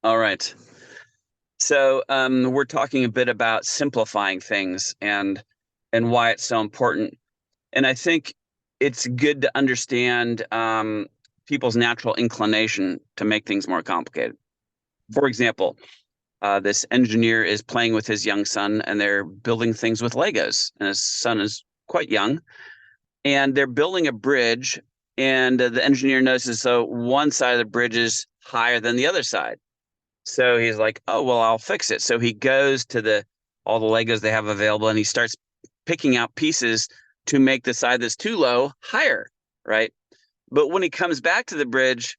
All right. So we're talking a bit about simplifying things and why it's so important. And I think it's good to understand people's natural inclination to make things more complicated. For example, this engineer is playing with his young son, and they're building things with Legos. And his son is quite young, and they're building a bridge. And the engineer notices so one side of the bridge is higher than the other side. So he's like, "Oh, well, I'll fix it." So he goes to the all the Legos they have available and he starts picking out pieces to make the side that's too low higher, right? But when he comes back to the bridge,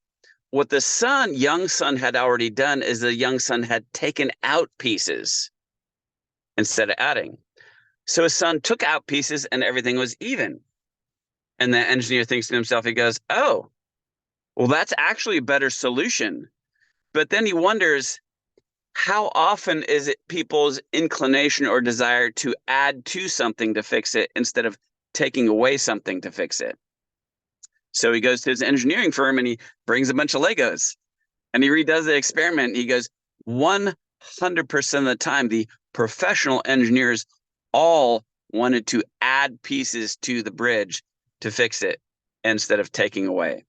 what the young son had already done is the young son had taken out pieces instead of adding. So his son took out pieces and everything was even. And the engineer thinks to himself, he goes, "Oh, well, that's actually a better solution." But then he wonders, how often is it people's inclination or desire to add to something to fix it instead of taking away something to fix it? So he goes to his engineering firm and he brings a bunch of Legos and he redoes the experiment. He goes, 100% of the time, the professional engineers all wanted to add pieces to the bridge to fix it instead of taking away.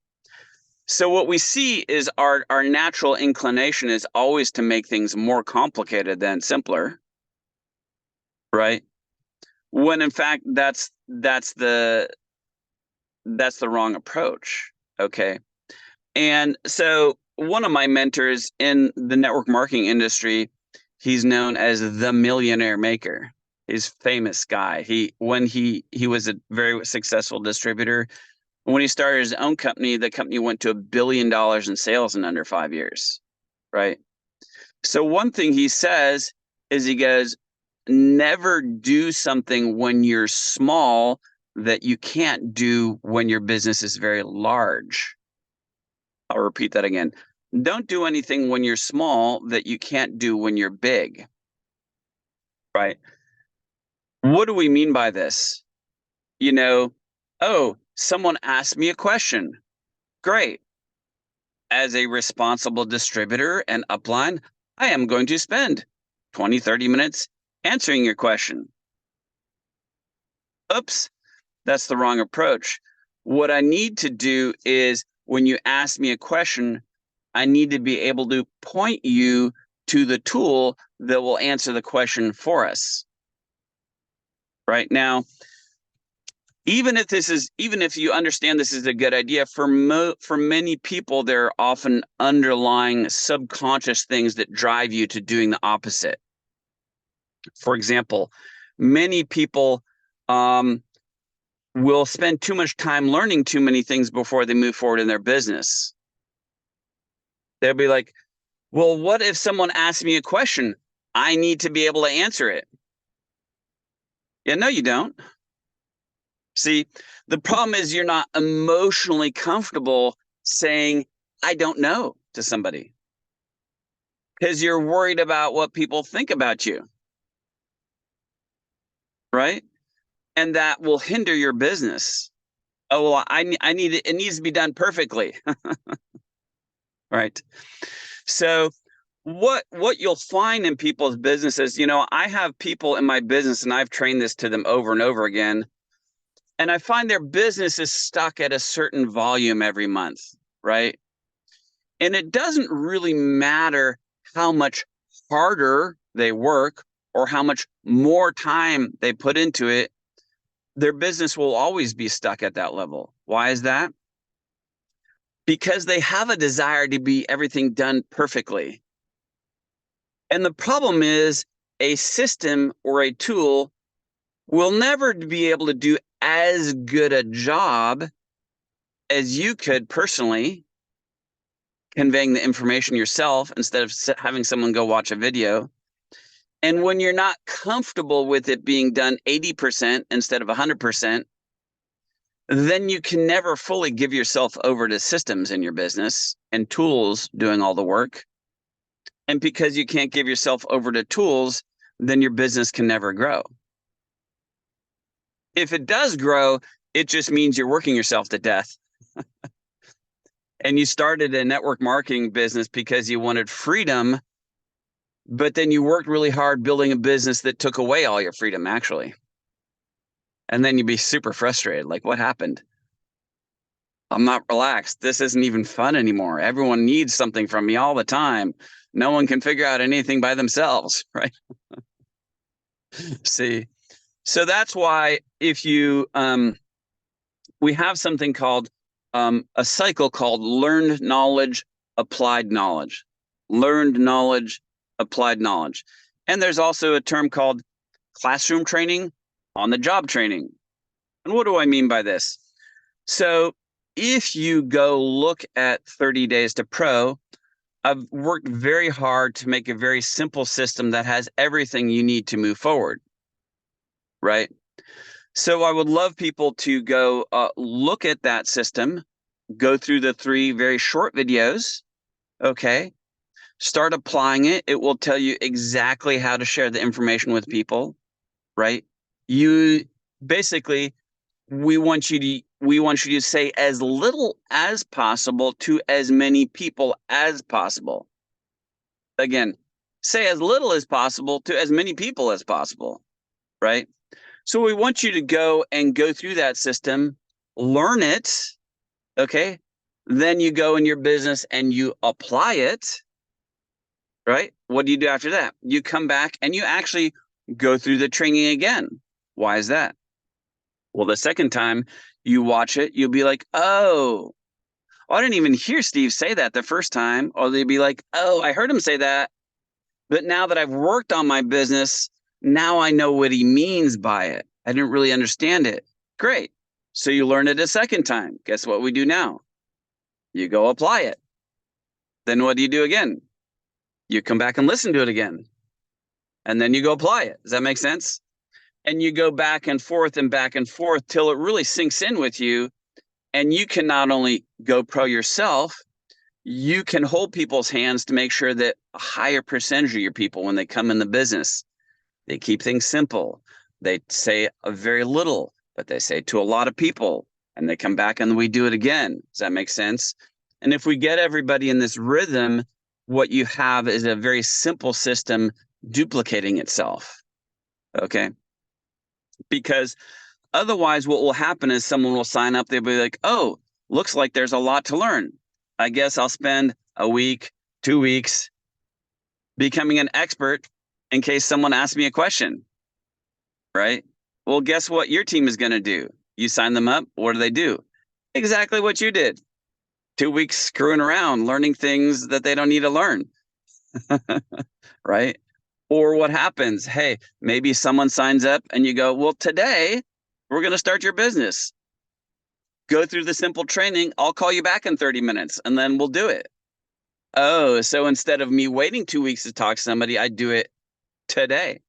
So what we see is our natural inclination is always to make things more complicated than simpler, right? When in fact that's the wrong approach. Okay. And so one of my mentors in the network marketing industry, he's known as the millionaire maker. He's a famous guy. He was a very successful distributor. When he started his own company, the company went to $1 billion in sales in under 5 years, right? So one thing he says is he goes, never do something when you're small that you can't do when your business is very large. I'll repeat that again. Don't do anything when you're small that you can't do when you're big, right? What do we mean by this? You know, oh, someone asked me a question. Great. As a responsible distributor and upline, I am going to spend 20, 30 minutes answering your question. Oops, that's the wrong approach. What I need to do is when you ask me a question, I need to be able to point you to the tool that will answer the question for us. Right now, even if you understand this is a good idea, for many people, there are often underlying subconscious things that drive you to doing the opposite. For example, many people will spend too much time learning too many things before they move forward in their business. They'll be like, well, what if someone asks me a question? I need to be able to answer it. Yeah, no, you don't. See, the problem is you're not emotionally comfortable saying, I don't know to somebody because you're worried about what people think about you, right? And that will hinder your business. Oh, well, I need it. It needs to be done perfectly, right? So what you'll find in people's businesses, I have people in my business and I've trained this to them over and over again. And I find their business is stuck at a certain volume every month, right? And it doesn't really matter how much harder they work or how much more time they put into it, their business will always be stuck at that level. Why is that? Because they have a desire to be everything done perfectly. And the problem is a system or a tool will never be able to do as good a job as you could personally conveying the information yourself instead of having someone go watch a video. And when you're not comfortable with it being done 80% instead of 100%, then you can never fully give yourself over to systems in your business and tools doing all the work. And because you can't give yourself over to tools, then your business can never grow. If it does grow, it just means you're working yourself to death. And you started a network marketing business because you wanted freedom, but then you worked really hard building a business that took away all your freedom, actually. And then you'd be super frustrated. Like, what happened? I'm not relaxed. This isn't even fun anymore. Everyone needs something from me all the time. No one can figure out anything by themselves, right? See, so that's why if you, we have something called a cycle called learned knowledge, applied knowledge, learned knowledge, applied knowledge. And there's also a term called classroom training, on the job training. And what do I mean by this? So if you go look at 30 Days to Pro, I've worked very hard to make a very simple system that has everything you need to move forward, right? So I would love people to go look at that system, go through the 3 very short videos, okay? Start applying it. It will tell you exactly how to share the information with people, right? You basically, we want you to say as little as possible to as many people as possible. Again, say as little as possible to as many people as possible, right? So we want you to go through that system, learn it, okay? Then you go in your business and you apply it, right? What do you do after that? You come back and you actually go through the training again. Why is that? Well, the second time you watch it, you'll be like, oh, I didn't even hear Steve say that the first time. Or they'd be like, oh, I heard him say that. But now that I've worked on my business, now I know what he means by it. I didn't really understand it. Great. So you learn it a second time. Guess what we do now? You go apply it. Then what do you do again? You come back and listen to it again. And then you go apply it. Does that make sense? And you go back and forth till it really sinks in with you. And you can not only go pro yourself, you can hold people's hands to make sure that a higher percentage of your people, when they come in the business, they keep things simple. They say a very little, but they say to a lot of people, and they come back and we do it again. Does that make sense? And if we get everybody in this rhythm, what you have is a very simple system duplicating itself. Okay? Because otherwise, what will happen is someone will sign up. They'll be like, oh, looks like there's a lot to learn. I guess I'll spend a week, 2 weeks becoming an expert in case someone asks me a question, right? Well, guess what your team is going to do? You sign them up. What do? Exactly what you did. 2 weeks screwing around, learning things that they don't need to learn, right? Or what happens? Hey, maybe someone signs up and you go, well, today we're going to start your business. Go through the simple training. I'll call you back in 30 minutes and then we'll do it. Oh, so instead of me waiting 2 weeks to talk to somebody, I do it today.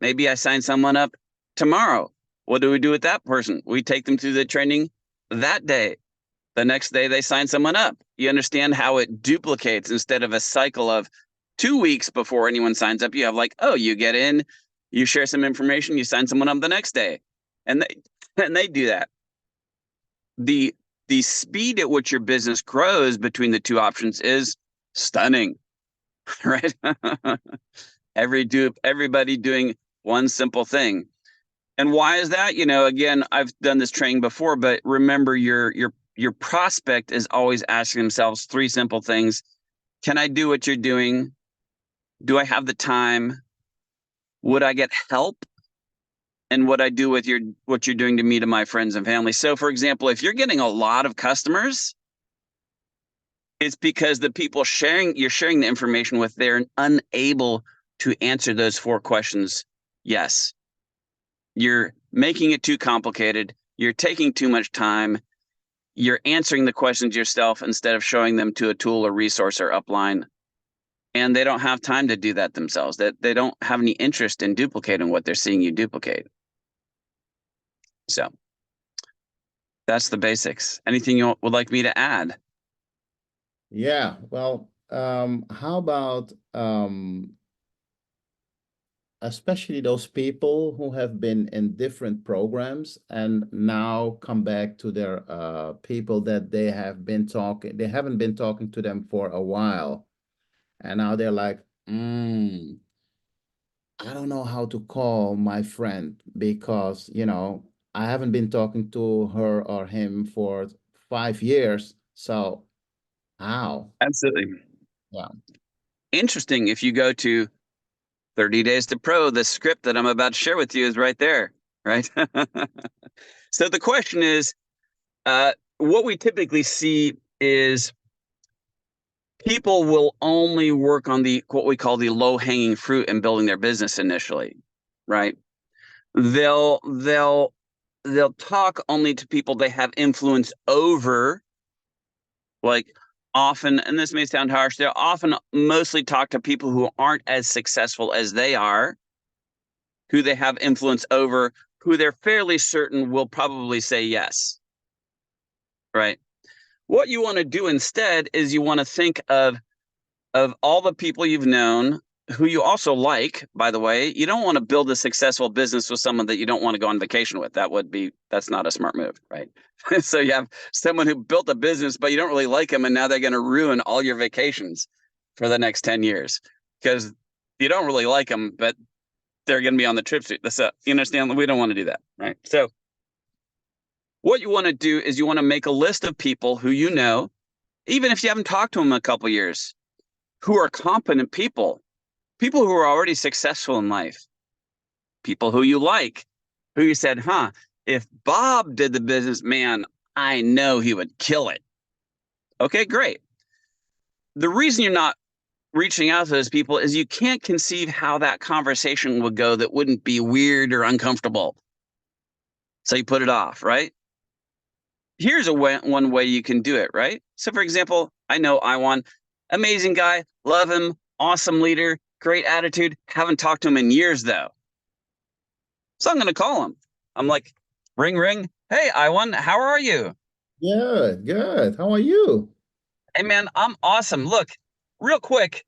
Maybe I sign someone up tomorrow. What do we do with that person? We take them through the training that day. The next day they sign someone up. You understand how it duplicates instead of a cycle of 2 weeks before anyone signs up. You have like, oh, you get in, you share some information, you sign someone up the next day. And they do that. The speed at which your business grows between the two options is stunning, right? Everybody doing one simple thing. And why is that? You know, again, I've done this training before, but remember your prospect is always asking themselves 3 simple things. Can I do what you're doing? Do I have the time? Would I get help? And what I do with what you're doing to me, to my friends and family. So for example, if you're getting a lot of customers, it's because the people you're sharing the information with, they're unable to answer those 4 questions. Yes. You're making it too complicated. You're taking too much time. You're answering the questions yourself instead of showing them to a tool or resource or upline. And they don't have time to do that themselves. That they don't have any interest in duplicating what they're seeing you duplicate. So that's the basics. Anything you would like me to add? Yeah, well, how about especially those people who have been in different programs and now come back to their people that they haven't been talking to them for a while. And now they're like, I don't know how to call my friend because, I haven't been talking to her or him for 5 years. So how? Absolutely. Yeah. Interesting. If you go to 30 Days to Pro, the script that I'm about to share with you is right there, right? So the question is, what we typically see is people will only work on the what we call the low hanging fruit in building their business initially, right? They'll they'll they'll talk only to people they have influence over, like often, and this may sound harsh, they'll often mostly talk to people who aren't as successful as they are, who they have influence over, who they're fairly certain will probably say yes, right? What you want to do instead is you want to think of all the people you've known who you also like, by the way. You don't want to build a successful business with someone that you don't want to go on vacation with. That's not a smart move, right? So you have someone who built a business, but you don't really like them, and now they're going to ruin all your vacations for the next 10 years because you don't really like them, but they're going to be on the trip. So you understand? We don't want to do that, right? So what you want to do is you want to make a list of people who you know, even if you haven't talked to them in a couple of years, who are competent people, people who are already successful in life, people who you like, who you said, if Bob did the business, man, I know he would kill it. Okay, great. The reason you're not reaching out to those people is you can't conceive how that conversation would go that wouldn't be weird or uncomfortable. So you put it off, right? Here's one way you can do it, right? So, for example, I know Iwan, amazing guy, love him, awesome leader, great attitude. Haven't talked to him in years though. So I'm going to call him. I'm like, ring, ring. Hey, Iwan, how are you? Good, good. How are you? Hey, man, I'm awesome. Look, real quick,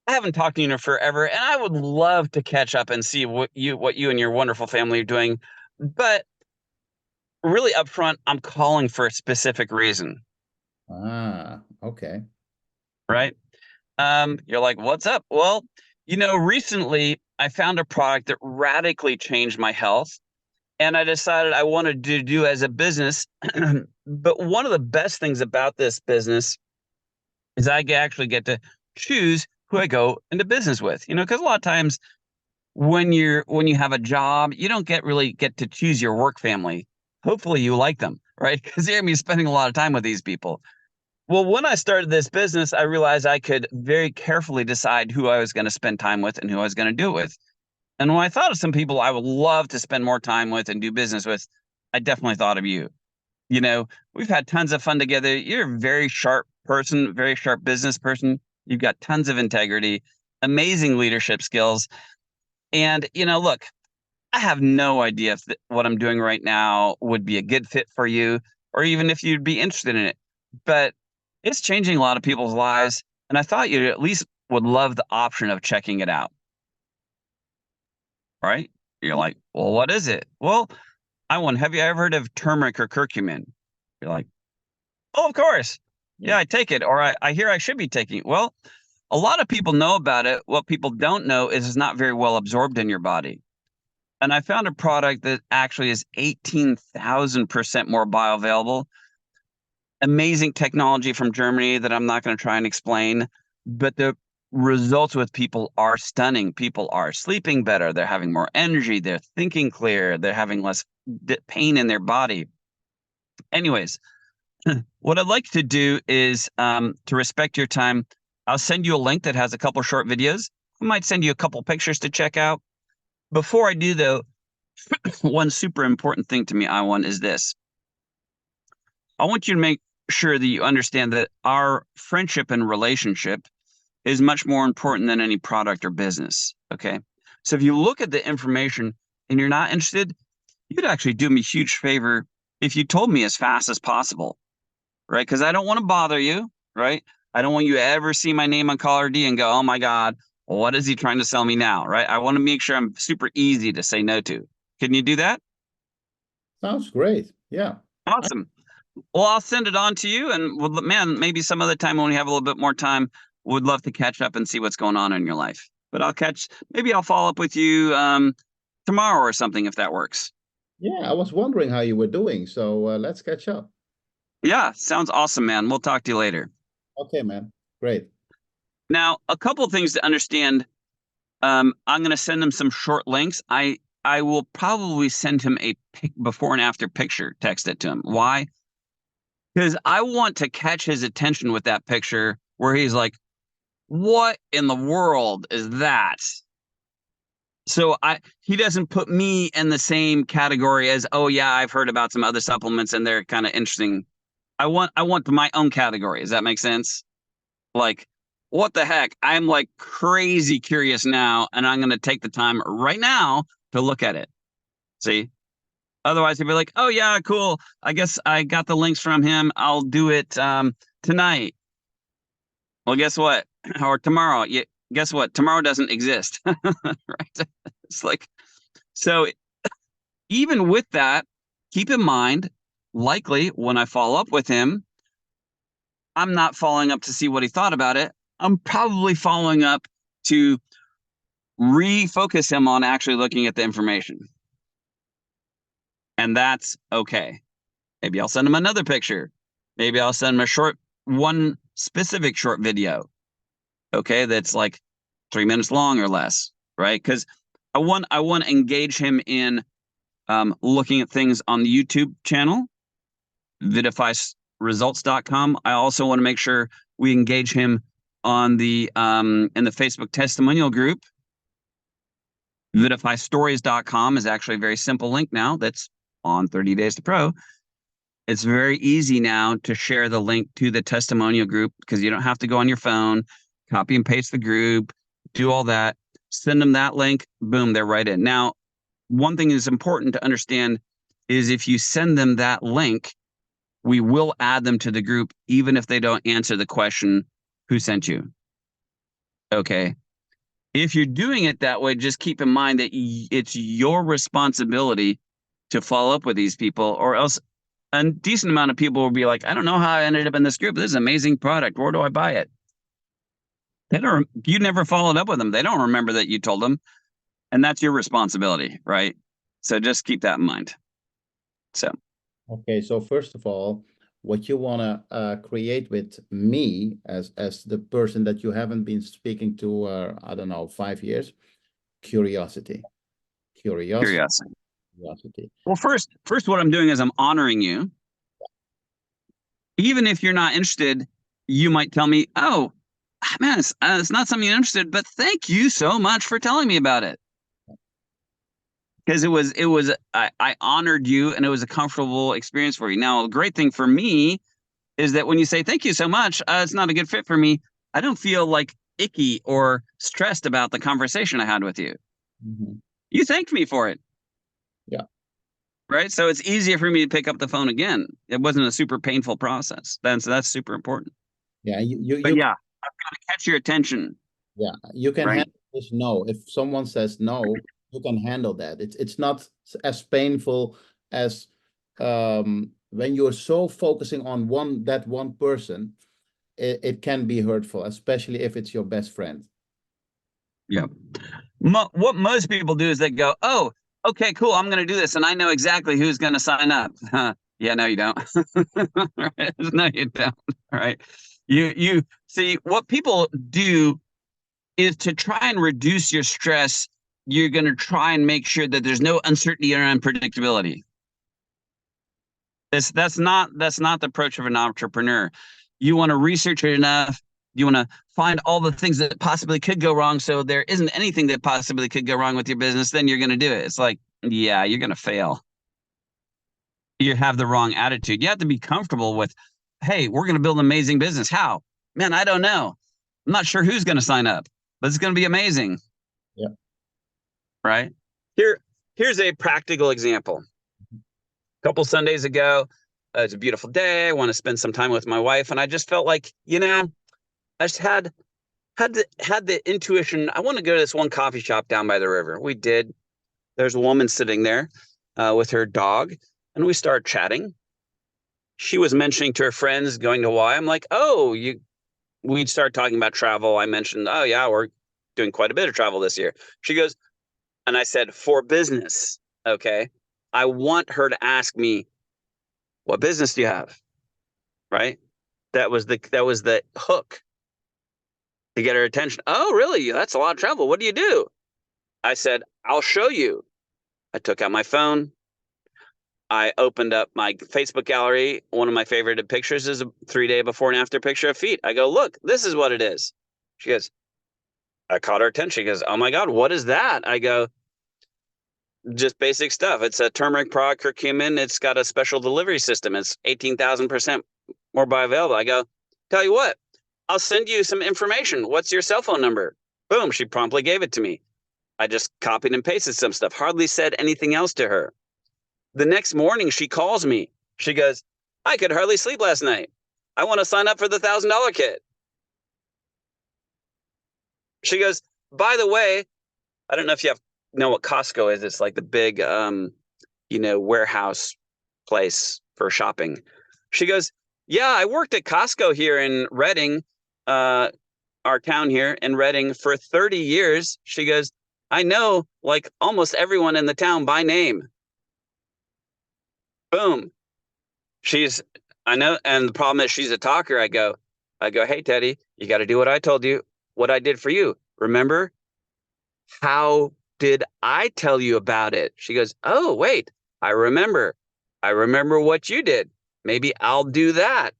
I haven't talked to you in forever, and I would love to catch up and see what you and your wonderful family are doing. But really, up front, I'm calling for a specific reason, Okay. right? You're like, what's up? Well, recently I found a product that radically changed my health, and I decided I wanted to do as a business. But one of the best things about this business is actually get to choose who I go into business with. Because a lot of times when you have a job, you don't really get to choose your work family. Hopefully you like them, right? Because you're gonna be spending a lot of time with these people. Well, when I started this business, I realized I could very carefully decide who I was going to spend time with and who I was going to do it with. And when I thought of some people I would love to spend more time with and do business with, I definitely thought of you. We've had tons of fun together. You're a very sharp person, very sharp business person. You've got tons of integrity, amazing leadership skills. And, look, I have no idea if what I'm doing right now would be a good fit for you or even if you'd be interested in it. But it's changing a lot of people's lives. And I thought you at least would love the option of checking it out, right? You're like, well, what is it? Well, have you ever heard of turmeric or curcumin? You're like, oh, of course. Yeah. Yeah, I take it. Or I hear I should be taking it. Well, a lot of people know about it. What people don't know is it's not very well absorbed in your body. And I found a product that actually is 18,000% more bioavailable. Amazing technology from Germany that I'm not going to try and explain, but the results with people are stunning. People are sleeping better. They're having more energy. They're thinking clear. They're having less pain in their body. Anyways, what I'd like to do is to respect your time, I'll send you a link that has a couple short videos. I might send you a couple pictures to check out. Before I do, though, one super important thing to me, I want is this. I want you to make sure that you understand that our friendship and relationship is much more important than any product or business. Okay. So if you look at the information and you're not interested, you'd actually do me a huge favor if you told me as fast as possible, right? Because I don't want to bother you, right? I don't want you to ever see my name on caller D and go, oh my God, what is he trying to sell me now, right? I want to make sure I'm super easy to say no to. Can you do that? Sounds great. Yeah. Awesome. Well, I'll send it on to you, and well, man, maybe some other time when we have a little bit more time, would love to catch up and see what's going on in your life. But maybe I'll follow up with you tomorrow or something if that works. Yeah, I was wondering how you were doing, so let's catch up. Yeah, sounds awesome, man. We'll talk to you later. Okay, man. Great. Now, a couple of things to understand. I'm going to send him some short links. I will probably send him a before and after picture, text it to him. Why? Because I want to catch his attention with that picture where he's like, what in the world is that? So he doesn't put me in the same category as, oh yeah, I've heard about some other supplements and they're kind of interesting. I want my own category. Does that make sense? Like, what the heck? I'm like crazy curious now, and I'm going to take the time right now to look at it. See? Otherwise, he'd be like, oh yeah, cool. I guess I got the links from him. I'll do it tonight. Well, guess what? Or tomorrow. Yeah, guess what? Tomorrow doesn't exist. Right? It's like, so even with that, keep in mind, likely when I follow up with him, I'm not following up to see what he thought about it. I'm probably following up to refocus him on actually looking at the information. And that's okay. Maybe I'll send him another picture. Maybe I'll send him one specific short video. Okay, that's like 3 minutes long or less, right? Because I want to engage him in looking at things on the YouTube channel, vidifyresults.com. I also want to make sure we engage him on the in the Facebook testimonial group. vidifystories.com is actually a very simple link now that's on 30 Days to Pro. It's very easy now to share the link to the testimonial group because you don't have to go on your phone, copy and paste the group, do all that, send them that link, boom, they're right in. Now, one thing that's important to understand is if you send them that link, we will add them to the group even if they don't answer the question, who sent you? Okay. If you're doing it that way, just keep in mind that it's your responsibility to follow up with these people, or else a decent amount of people will be like, I don't know how I ended up in this group. This is an amazing product. Where do I buy it? You never followed up with them. They don't remember that you told them. And that's your responsibility, right? So just keep that in mind. So, Okay, so first of all, what you want to create with me as the person that you haven't been speaking to, I don't know, 5 years, curiosity. curiosity. Curiosity. Well, first, what I'm doing is I'm honoring you. Even if you're not interested, you might tell me, oh, man, it's not something you're interested, but thank you so much for telling me about it. Because I honored you and it was a comfortable experience for you. Now, the great thing for me is that when you say thank you so much, it's not a good fit for me, I don't feel like icky or stressed about the conversation I had with you. Mm-hmm. You thanked me for it. Yeah. Right. So it's easier for me to pick up the phone again. It wasn't a super painful process. That's super important. Yeah. But yeah, I've got to catch your attention. Yeah, you can Right. handle this no. If someone says no, you can handle that. It's not as painful as when you're so focusing on that one person, it can be hurtful, especially if it's your best friend. Yeah. What most people do is they go, oh, okay, cool, I'm going to do this. And I know exactly who's going to sign up. Yeah, no, you don't. No, you don't. Right. You see, what people do is to try and reduce your stress. You're going to try and make sure that there's no uncertainty or unpredictability. That's not the approach of an entrepreneur. You want to research it enough. You want to find all the things that possibly could go wrong, so there isn't anything that possibly could go wrong with your business. Then you're going to do it. It's like, yeah, you're going to fail. You have the wrong attitude. You have to be comfortable with, hey, we're going to build an amazing business. How? Man, I don't know. I'm not sure who's going to sign up, but it's going to be amazing. Yeah. Right? Here's a practical example. A couple Sundays ago, it's a beautiful day. I want to spend some time with my wife. And I just felt like, I just had had the intuition. I want to go to this one coffee shop down by the river. We did. There's a woman sitting there with her dog, and we started chatting. She was mentioning to her friends going to Hawaii. I'm like, oh, you. We'd start talking about travel. I mentioned, oh yeah, we're doing quite a bit of travel this year. She goes, and I said, for business. Okay. I want her to ask me, what business do you have? Right. That was the hook to get her attention. Oh, really? That's a lot of travel. What do you do? I said, I'll show you. I took out my phone. I opened up my Facebook gallery. One of my favorite pictures is a 3-day before and after picture of feet. I go, look, this is what it is. She goes, I caught her attention. She goes, oh my God, what is that? I go, just basic stuff. It's a turmeric product, curcumin. It's got a special delivery system. It's 18,000% more bioavailable. I go, tell you what, I'll send you some information. What's your cell phone number? Boom. She promptly gave it to me. I just copied and pasted some stuff, hardly said anything else to her. The next morning, she calls me. She goes, I could hardly sleep last night. I want to sign up for the $1,000 kit. She goes, by the way, I don't know if you know what Costco is. It's like the big, warehouse place for shopping. She goes, yeah, I worked at Costco here in Reading, our town here in Reading for 30 years. She goes, I know like almost everyone in the town by name. Boom. I know. And the problem is she's a talker. I go, hey, Teddy, you got to do what I told you, what I did for you. Remember? How did I tell you about it? She goes, oh, wait, I remember. I remember what you did. Maybe I'll do that.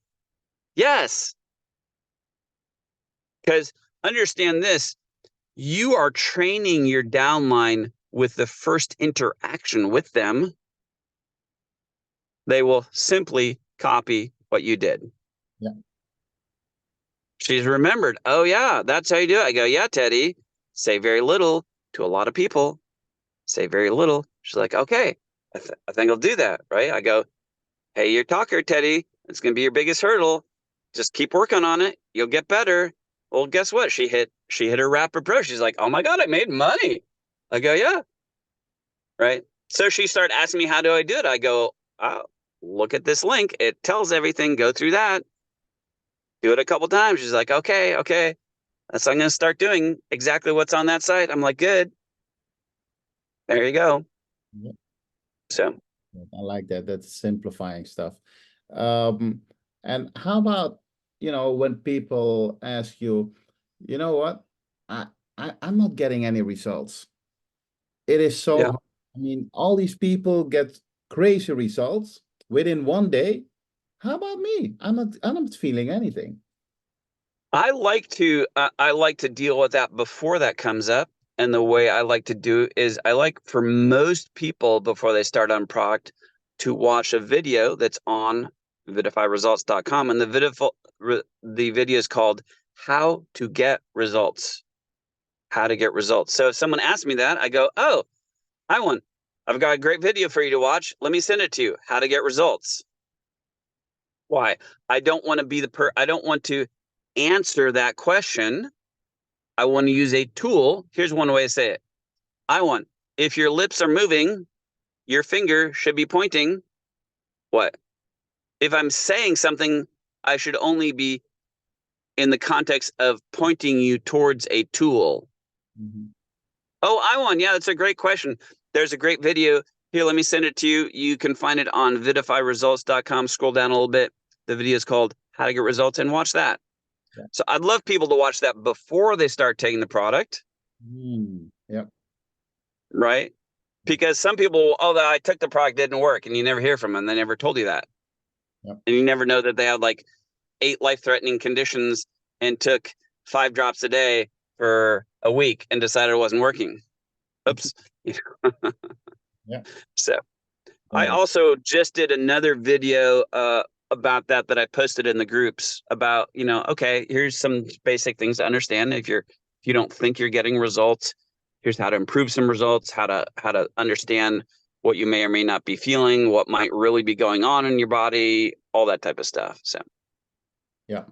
Yes. Because understand this, you are training your downline with the first interaction with them. They will simply copy what you did. Yeah. She's remembered. Oh, yeah, that's how you do it. I go, yeah, Teddy, say very little to a lot of people. Say very little. She's like, okay, I think I'll do that. Right. I go, hey, you're talker, Teddy. It's going to be your biggest hurdle. Just keep working on it. You'll get better. Well, guess what? She hit her rapid pro. She's like, oh my God, I made money. I go, yeah. Right. So she started asking me, how do I do it? I go, oh, look at this link. It tells everything. Go through that. Do it a couple times. She's like, okay. That's what I'm going to start doing. Exactly what's on that site. I'm like, good. There you go. Yeah. So I like that. That's simplifying stuff. And how about, when people ask you, you know what, I'm not getting any results. It is so yeah, hard. I mean, all these people get crazy results within one day. How about me? I'm not feeling anything. I like to deal with that before that comes up. And the way I like to do is I like for most people before they start on product to watch a video that's on vidifyresults.com. And the video is called How to Get Results. How to Get Results. So if someone asks me that, I go, oh, I've got a great video for you to watch. Let me send it to you. How to Get Results. Why? I don't want to answer that question. I want to use a tool. Here's one way to say it. If your lips are moving, your finger should be pointing. What? If I'm saying something, I should only be in the context of pointing you towards a tool. Mhm. Oh, yeah, that's a great question. There's a great video. Here, let me send it to you. You can find it on vidifyresults.com. Scroll down a little bit. The video is called How to Get Results, and watch that. Yeah. So I'd love people to watch that before they start taking the product. Yep. Right? Because some people, I took the product, didn't work, and you never hear from them. They never told you that. Yep. And you never know that they had like 8 life-threatening conditions and took 5 drops a day for a week and decided it wasn't working. Oops. Yeah. So I Right. also just did another video about that I posted in the groups about, okay, here's some basic things to understand. If you don't think you're getting results, here's how to improve some results, how to understand what you may or may not be feeling, what might really be going on in your body, all that type of stuff. So Yeah.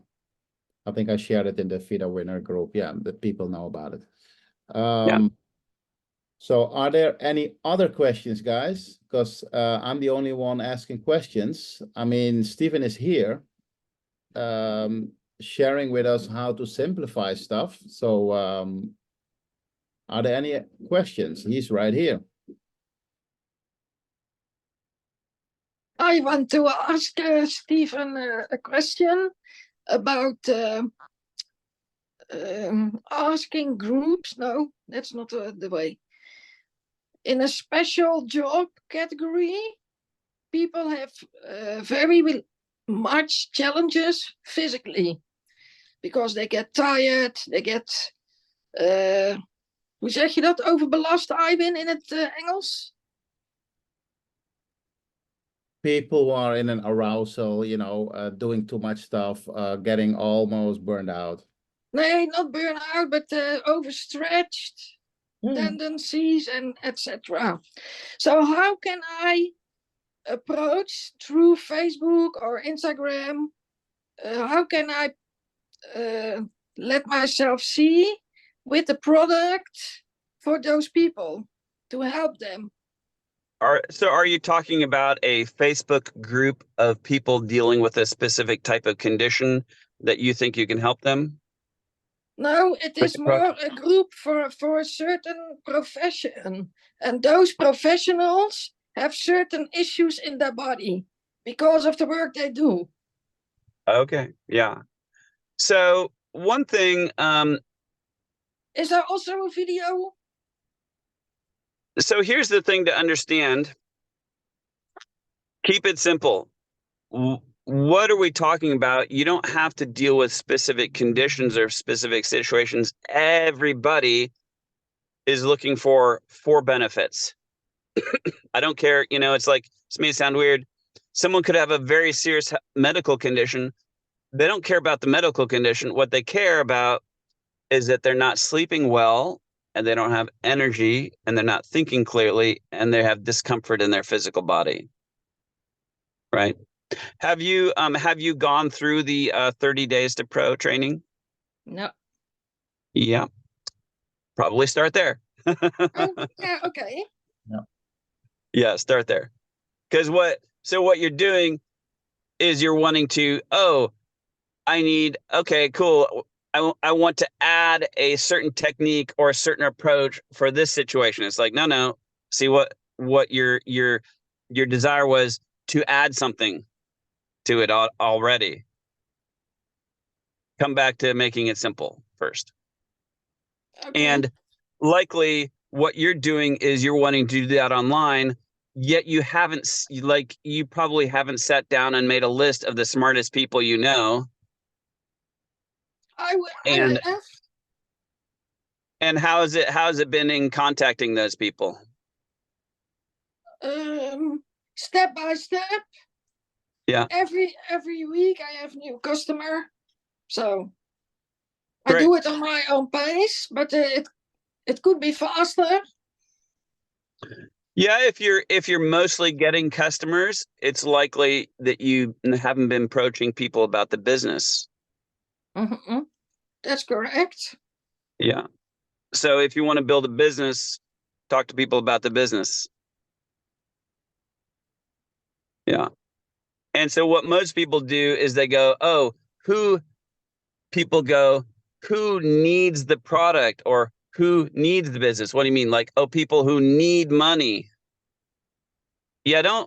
I think I shared it in the FIDA winner group. Yeah, the people know about it. Yeah. So are there any other questions, guys? Because I'm the only one asking questions. I mean, Stephen is here sharing with us how to simplify stuff. So are there any questions? He's right here. I want to ask Stephen a question about asking groups. No, that's not the way. In a special job category, people have very much challenges physically because they get tired, they get, hoe zeg je dat, overbelast, Iwin, in het Engels? People who are in an arousal, you know, doing too much stuff, getting almost burned out. Nee, not burn-out, but overstretched tendencies and etc. So how can I approach through Facebook or Instagram? How can I let myself see with the product for those people to help them? So are you talking about a Facebook group of people dealing with a specific type of condition that you think you can help them? No, it is more a group for a certain profession. And those professionals have certain issues in their body because of the work they do. Okay, yeah. So one thing, is there also a video? So here's the thing to understand. Keep it simple. What are we talking about? You don't have to deal with specific conditions or specific situations. Everybody is looking for benefits. I don't care. You know, it's like, this may sound weird. Someone could have a very serious medical condition. They don't care about the medical condition. What they care about is that they're not sleeping well and they don't have energy and they're not thinking clearly and they have discomfort in their physical body. Right? Have you gone through the 30 days to pro training? No. Yeah. Probably start there. Oh, yeah, okay. No. Yeah, start there. Because what you're doing is you're wanting to, okay, cool. I want to add a certain technique or a certain approach for this situation. It's like, no. See what your desire was to add something to it already. Come back to making it simple first. Okay. And likely what you're doing is you're wanting to do that online, yet you probably haven't sat down and made a list of the smartest people you know. I have. And how has it been in contacting those people? Step by step. Yeah. Every week I have a new customer. So Great. I do it on my own pace, but it could be faster. Yeah, if you're mostly getting customers, it's likely that you haven't been approaching people about the business. Mm-hmm. That's correct. Yeah. So if you want to build a business, talk to people about the business. Yeah. And so what most people do is they go, who needs the product or who needs the business? What do you mean? Like, people who need money. Yeah,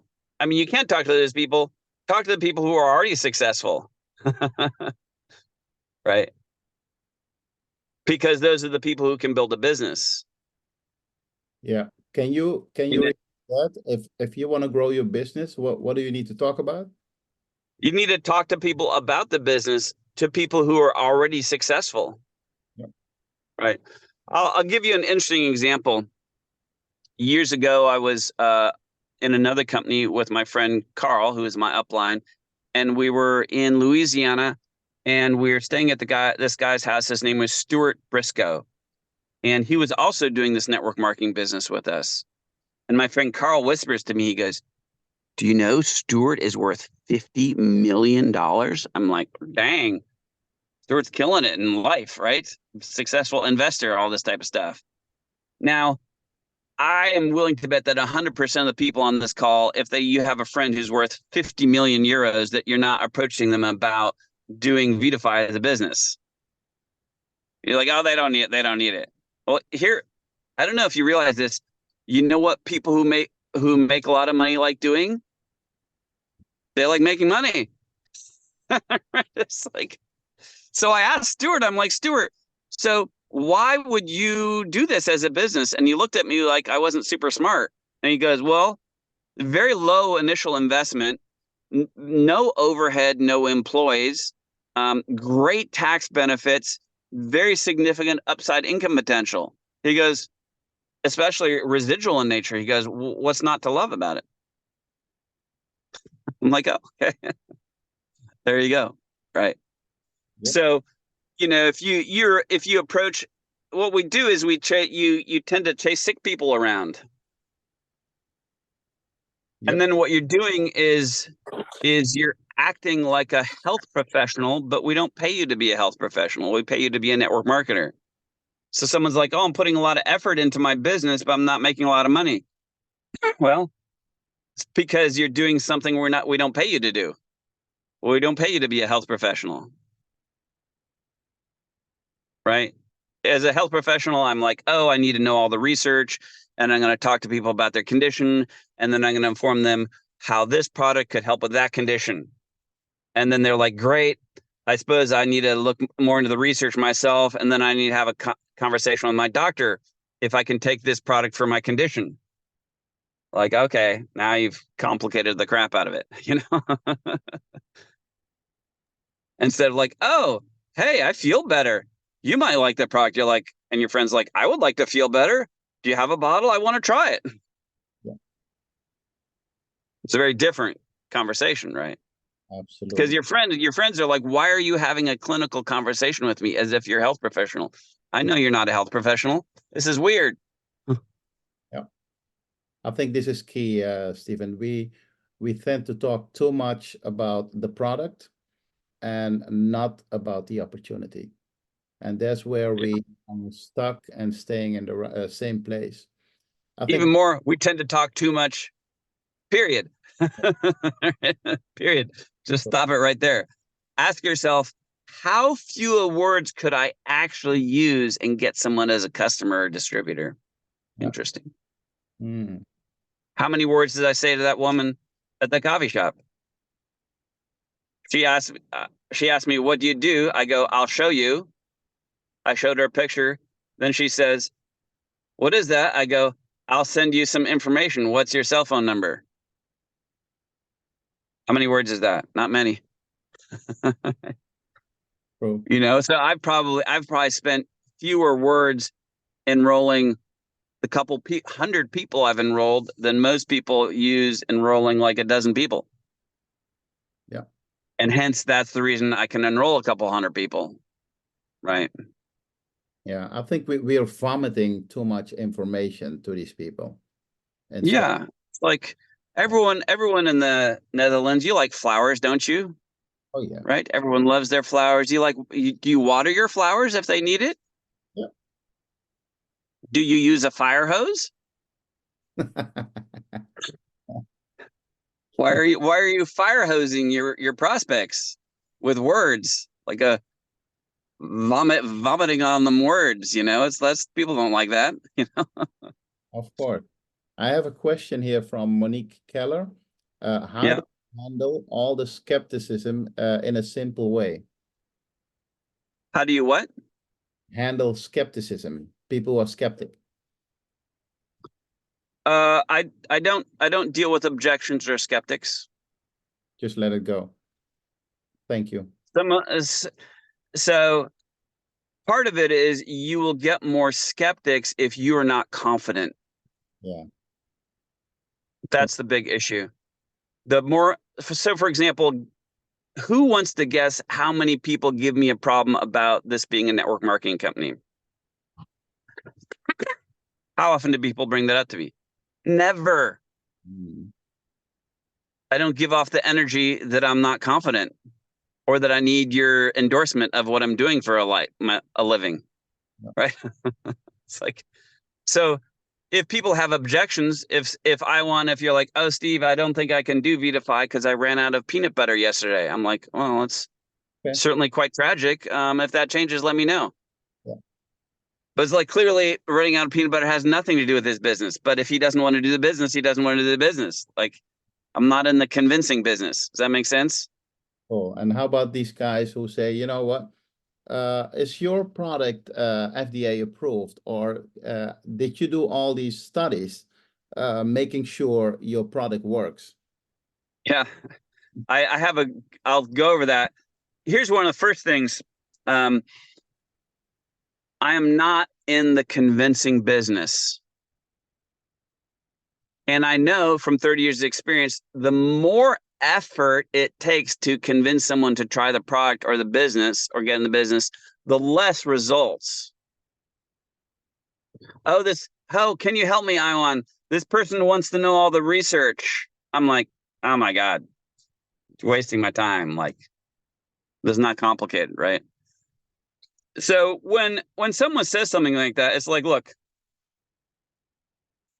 you can't talk to those people. Talk to the people who are already successful. Right? Because those are the people who can build a business. Yeah. Can you repeat that? If you want to grow your business, what do you need to talk about? You need to talk to people about the business, to people who are already successful. Yeah. Right. I'll give you an interesting example. Years ago, I was in another company with my friend Carl, who is my upline, and we were in Louisiana, and we were staying at this guy's house. His name was Stuart Briscoe, and he was also doing this network marketing business with us. And my friend Carl whispers to me, he goes, "Do you know Stuart is worth $50 million?" I'm like, dang. Stuart's killing it in life, right? Successful investor, all this type of stuff. Now, I am willing to bet that 100% of the people on this call, if you have a friend who's worth 50 million euros, that you're not approaching them about doing Vitify as a business. You're like, oh, they don't need it. They don't need it. Well, here, I don't know if you realize this. You know what people who make a lot of money like doing? They like making money. It's like, so I asked Stuart, I'm like, Stuart, so why would you do this as a business? And he looked at me like I wasn't super smart. And he goes, well, very low initial investment, no overhead, no employees, great tax benefits, very significant upside income potential. He goes, especially residual in nature. He goes, what's not to love about it? I'm like, oh, okay. There you go. Right. Yep. So, if you approach, what we do is you tend to chase sick people around. Yep. And then what you're doing is you're acting like a health professional, but we don't pay you to be a health professional. We pay you to be a network marketer. So someone's like, oh, I'm putting a lot of effort into my business, but I'm not making a lot of money. Well, it's because you're doing something we don't pay you to do. We don't pay you to be a health professional. Right? As a health professional, I'm like, oh, I need to know all the research, and I'm going to talk to people about their condition, and then I'm going to inform them how this product could help with that condition. And then they're like, great, I suppose I need to look more into the research myself, and then I need to have a conversation with my doctor if I can take this product for my condition. Like, okay, now you've complicated the crap out of it, Instead of like, oh, hey, I feel better. You might like the product. You're like, and your friend's like, I would like to feel better. Do you have a bottle? I want to try it. Yeah. It's a very different conversation, right? Absolutely. Because your friends are like, why are you having a clinical conversation with me as if you're a health professional? I know you're not a health professional. This is weird. Yeah. I think this is key, Stephen. We tend to talk too much about the product and not about the opportunity. And that's where we are stuck and staying in the same place. Even more, we tend to talk too much, period. Period. Just stop it right there. Ask yourself, how few words could I actually use and get someone as a customer or distributor? Yeah. Interesting. Mm. How many words did I say to that woman at the coffee shop? She asked me, what do you do? I go, I'll show you. I showed her a picture. Then she says, what is that? I go, I'll send you some information. What's your cell phone number? How many words is that? Not many. So I've probably spent fewer words enrolling the couple hundred people I've enrolled than most people use enrolling like a dozen people. Yeah. And hence that's the reason I can enroll a couple hundred people. Right. Yeah, I think we are vomiting too much information to these people. And yeah, it's like everyone in the Netherlands, you like flowers, don't you? Oh yeah. Right. Everyone loves their flowers. Do you water your flowers if they need it? Yeah. Do you use a fire hose? Why are you fire hosing your prospects with words like a vomiting on them words? It's people don't like that. Of course. I have a question here from Monique Keller. How do you handle all the skepticism in a simple way? How do you what? Handle skepticism. People are skeptic. I don't deal with objections or skeptics. Just let it go. Thank you. So part of it is you will get more skeptics if you are not confident. Yeah. That's the big issue. For example, who wants to guess how many people give me a problem about this being a network marketing company? How often do people bring that up to me? Never. I don't give off the energy that I'm not confident. or that I need your endorsement of what I'm doing for a living, right? It's like, so if people have objections, if you're like, oh, Steve, I don't think I can do Vitify because I ran out of peanut butter yesterday. I'm like, well, it's certainly quite tragic. If that changes, let me know. Yeah. But it's like, clearly running out of peanut butter has nothing to do with his business. But if he doesn't want to do the business, he doesn't want to do the business. Like, I'm not in the convincing business. Does that make sense? Cool. And how about these guys who say, you know what? Is your product FDA approved, or did you do all these studies making sure your product works? Yeah, I'll go over that. Here's one of the first things. I am not in the convincing business. And I know from 30 years of experience, the more effort it takes to convince someone to try the product or the business or get in the business, the less results. Oh, can you help me, Iwan? This person wants to know all the research. I'm like, oh my God, it's wasting my time. Like, this is not complicated, right? So when someone says something like that, it's like, look,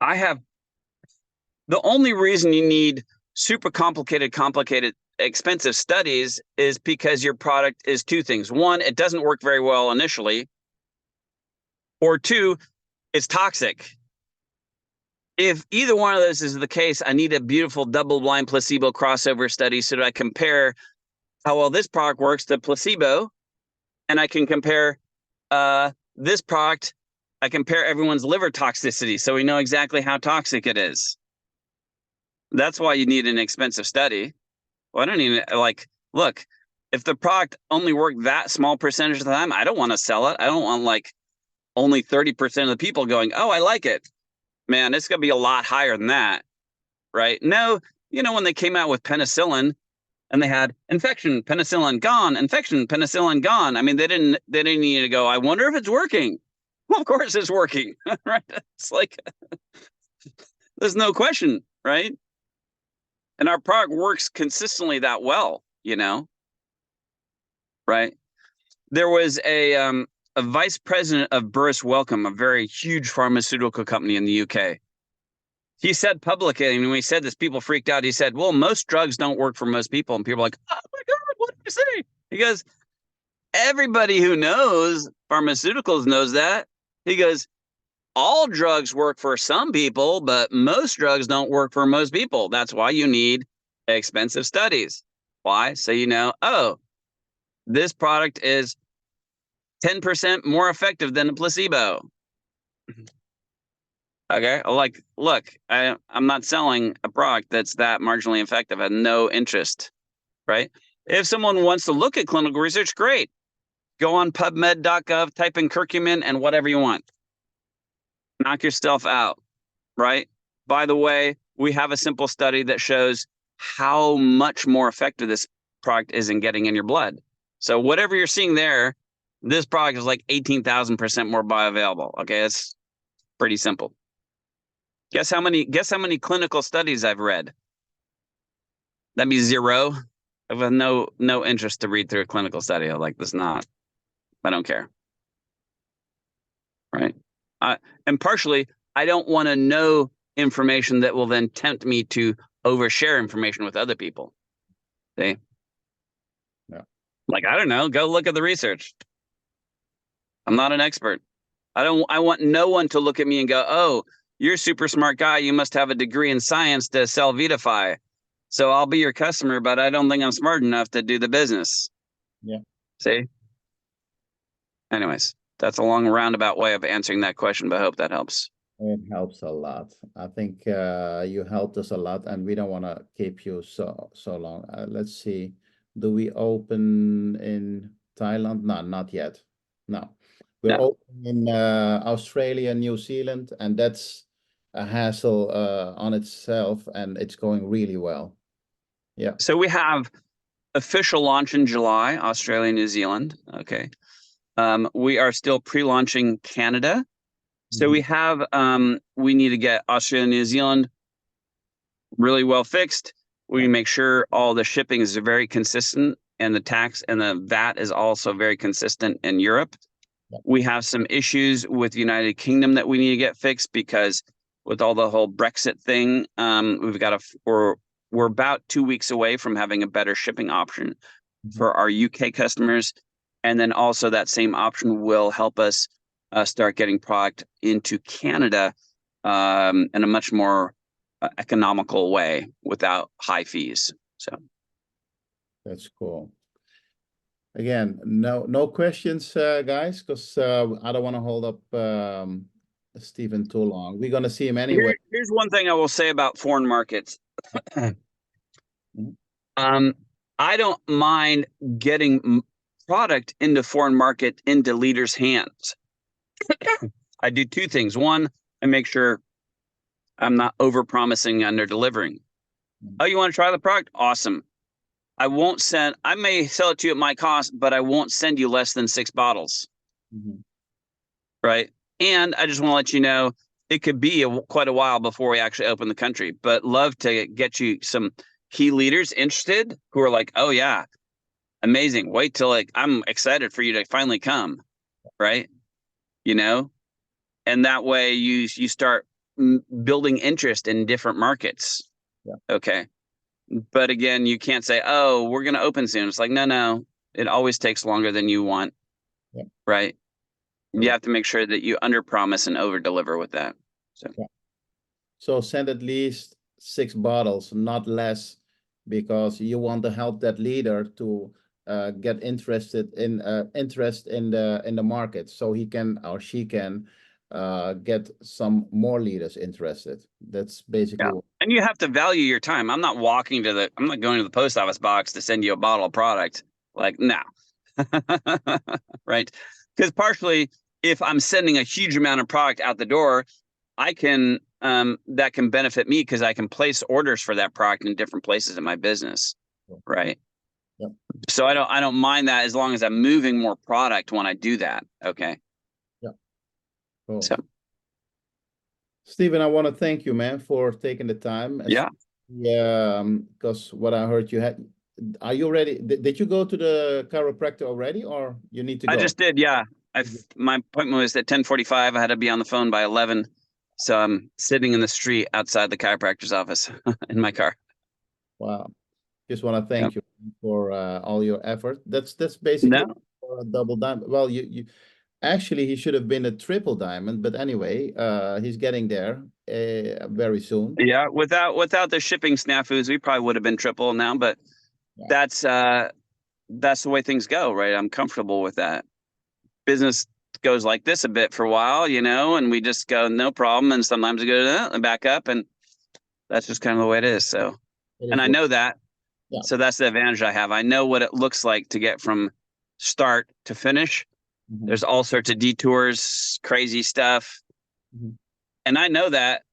the only reason you need super complicated, expensive studies is because your product is two things. One, it doesn't work very well initially, or two, it's toxic. If either one of those is the case, I need a beautiful double-blind placebo crossover study so that I compare how well this product works to placebo, and I can compare this product. I compare everyone's liver toxicity so we know exactly how toxic it is. That's why you need an expensive study. Well, I don't even look, if the product only worked that small percentage of the time, I don't want to sell it. I don't want like only 30% of the people going, oh, I like it. Man, it's going to be a lot higher than that, right? No, when they came out with penicillin and they had infection, penicillin gone, infection, penicillin gone. I mean, they didn't need to go, I wonder if it's working. Well, of course it's working, right? It's like, there's no question, right? And our product works consistently that well, right? There was a vice president of Burris Wellcome, a very huge pharmaceutical company in the UK. He said publicly, and when he said this, people freaked out. He said, well, most drugs don't work for most people. And people are like, oh my God, what did you say? He goes, everybody who knows pharmaceuticals knows that. He goes, all drugs work for some people, but most drugs don't work for most people. That's why you need expensive studies. Why? So oh, this product is 10% more effective than a placebo. Okay, look, I'm not selling a product that's that marginally effective. I have no interest, right? If someone wants to look at clinical research, great. Go on PubMed.gov, type in curcumin and whatever you want. Knock yourself out, right? By the way, we have a simple study that shows how much more effective this product is in getting in your blood. So whatever you're seeing there, this product is like 18,000% more bioavailable. Okay, it's pretty simple. Guess how many clinical studies I've read? That'd be zero. I have no interest to read through a clinical study. I'm like, I don't care. Right? And partially, I don't want to know information that will then tempt me to overshare information with other people. See? Yeah. Like, I don't know, go look at the research. I'm not an expert. I want no one to look at me and go, oh, you're a super smart guy. You must have a degree in science to sell Vitify. So I'll be your customer, but I don't think I'm smart enough to do the business. Yeah. See? Anyways, that's a long roundabout way of answering that question, but I hope that helps. It helps a lot. I think you helped us a lot, and we don't want to keep you so long. Let's see. Do we open in Thailand? No, not yet. No. We're open in Australia, New Zealand, and that's a hassle on itself, and it's going really well. Yeah. So we have official launch in July, Australia, New Zealand. Okay. We are still pre-launching Canada. So we have, we need to get Australia, New Zealand really well fixed. We make sure all the shipping is very consistent and the tax and the VAT is also very consistent in Europe. We have some issues with the United Kingdom that we need to get fixed because with all the whole Brexit thing, we've got we're about 2 weeks away from having a better shipping option for our UK customers. And then also that same option will help us start getting product into Canada in a much more economical way without high fees. So that's cool. Again, no questions, guys, because I don't want to hold up Stephen too long. We're going to see him anyway. Here's one thing I will say about foreign markets. I don't mind getting product into foreign market into leaders' hands. I do two things. One, I make sure I'm not over promising, under delivering. Oh, you want to try the product? Awesome. I may sell it to you at my cost, but I won't send you less than 6 bottles. Right. And I just want to let you know, it could be quite a while before we actually open the country, but love to get you some key leaders interested who are like, oh yeah, amazing. Wait till I'm excited for you to finally come. Right. You know, and that way you start building interest in different markets. Yeah. Okay. But again, you can't say, oh, we're going to open soon. It's like, no, it always takes longer than you want. Yeah. Right. You have to make sure that you under promise and over deliver with that. So, So send at least 6 bottles, not less, because you want to help that leader to get interest in the market, so he can or she can get some more leaders interested. That's basically. yeah. And you have to value your time. I'm not going to the post office box to send you a bottle of product. Like, no. Right. Because partially, if I'm sending a huge amount of product out the door, I can that can benefit me because I can place orders for that product in different places in my business. Right. Yep. So I don't mind that as long as I'm moving more product when I do that. Okay. Yeah. Cool. So, Stephen, I want to thank you, man, for taking the time. Yeah. Yeah. Because what I heard are you ready? Did you go to the chiropractor already, or you need to go? I just did. Yeah. My appointment was at 10:45. I had to be on the phone by 11. So I'm sitting in the street outside the chiropractor's office in my car. Wow. Just want to thank you for all your effort. That's basically a double diamond. Well, you actually, he should have been a triple diamond, but anyway, he's getting there very soon. Yeah, without the shipping snafus, we probably would have been triple now, but that's the way things go, right? I'm comfortable with that. Business goes like this a bit for a while, and we just go no problem, and sometimes we go and back up, and that's just kind of the way it is. So, and I know that. Yeah. So that's the advantage I have. I know what it looks like to get from start to finish. There's all sorts of detours, crazy stuff. And I know that,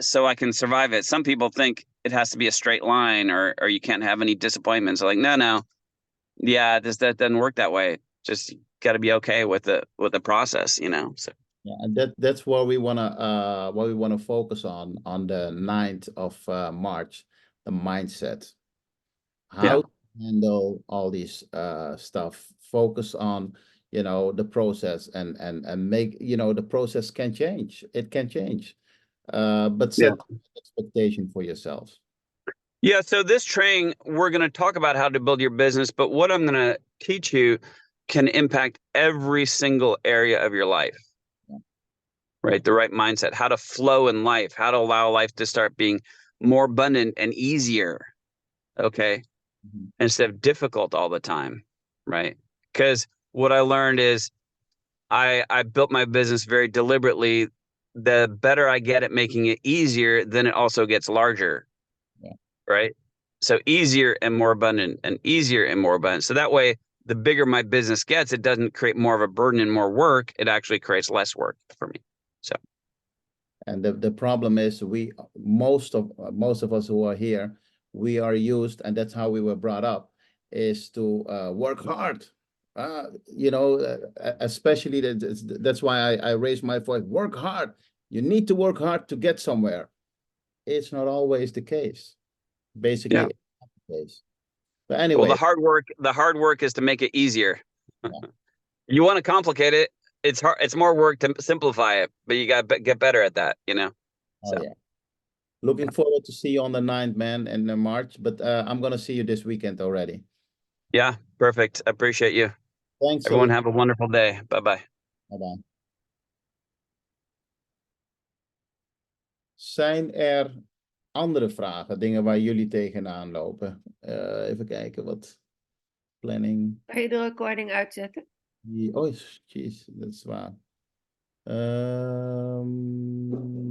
so I can survive it. Some people think it has to be a straight line or you can't have any disappointments. Like, no. Yeah, that doesn't work that way. Just got to be okay with the process, So yeah, and that's what we wanna focus on the 9th of March, the mindset. How to handle all these stuff. Focus on the process and make the process can change. It can change, but set expectation for yourselves. Yeah. So this training, we're going to talk about how to build your business, but what I'm going to teach you can impact every single area of your life. Right. The right mindset, how to flow in life, how to allow life to start being more abundant and easier. Okay. Instead of difficult all the time. Right. Because what I learned is I built my business very deliberately. The better I get at making it easier, then it also gets larger. Yeah. Right. So easier and more abundant and easier and more abundant. So that way, the bigger my business gets, it doesn't create more of a burden and more work. It actually creates less work for me. So. And the problem is most of us who are here, we are used, and that's how we were brought up, is to work hard. Especially that's why I raised my voice. Work hard. You need to work hard to get somewhere. It's not always the case. Basically, it's not the case. But Well, anyway, the hard work is to make it easier. Yeah. You want to complicate it, it's hard. It's more work to simplify it, but you got to get better at that, you know? oh So, yeah. Looking forward to see you on the 9th, man, in March. But I'm gonna see you this weekend already. yeah, perfect. I appreciate you. Thanks a Everyone lot. have a wonderful day. Bye-bye. Bye-bye. Zijn er andere vragen, dingen waar jullie tegenaan lopen? Even kijken, wat planning. Kan je de recording uitzetten? Oh, jeez, dat is waar.